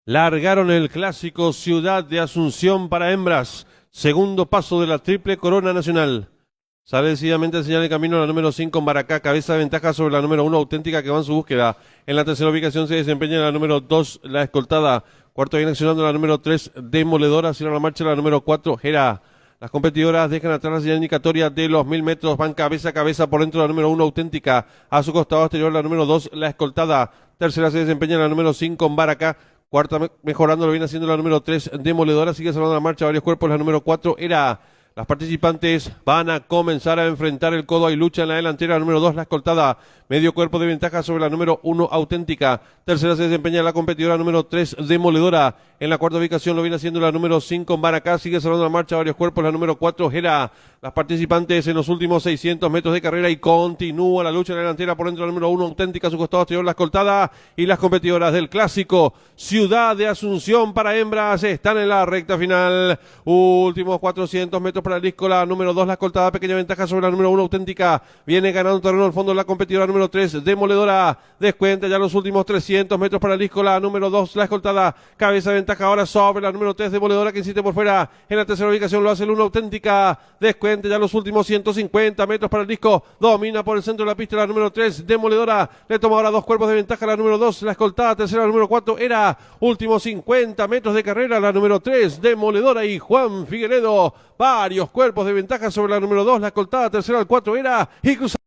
Largaron el clásico Ciudad de Asunción para hembras. Segundo paso de la triple corona nacional. Sale decididamente a señalar el camino la número 5 en Baracá. Cabeza de ventaja sobre la número 1 Auténtica que va en su búsqueda. En la tercera ubicación se desempeña la número 2 La Escoltada. Cuarto viene accionando la número 3 Demoledora. Cierra la marcha la número 4 Gera. Las competidoras dejan atrás la señal indicatoria de los 1000 metros. Van cabeza a cabeza por dentro la número 1 Auténtica. A su costado exterior la número 2 La Escoltada. Tercera se desempeña la número 5 en Baracá. Cuarta mejorando lo viene haciendo la número 3 Demoledora. Sigue cerrando la marcha varios cuerpos. La número 4 era. Las participantes van a comenzar a enfrentar el codo y lucha en la delantera. La número 2 La Escoltada. Medio cuerpo de ventaja sobre la número 1 Auténtica. Tercera se desempeña la competidora número 3 Demoledora. En la cuarta ubicación lo viene haciendo la número 5 Baracá. Sigue cerrando la marcha varios cuerpos. La número 4 Gera. Las participantes en los últimos 600 metros de carrera y continúa la lucha en la delantera por dentro la número 1 Auténtica. A su costado exterior La Escoltada. Y las competidoras del clásico Ciudad de Asunción para hembras están en la recta final. Últimos 400 metros para el disco. La número 2 La Escoltada. Pequeña ventaja sobre la número 1 Auténtica. Viene ganando terreno al fondo la competidora número 3 Demoledora. Descuenta ya los últimos 300 metros para el disco. La número 2 La Escoltada. Cabeza de ventaja ahora sobre la número 3 Demoledora que insiste por fuera. En la tercera ubicación lo hace el 1 Auténtica. Descuenta ya los últimos 150 metros para el disco. Domina por el centro de la pista la número 3 Demoledora. Le toma ahora dos cuerpos de ventaja la número 2 La Escoltada. Tercera la número 4 era. Últimos 50 metros de carrera la número 3 Demoledora y Juan Figueredo. Varios cuerpos de ventaja sobre la número 2 La Escoltada. Tercera al 4 era. Y cruzando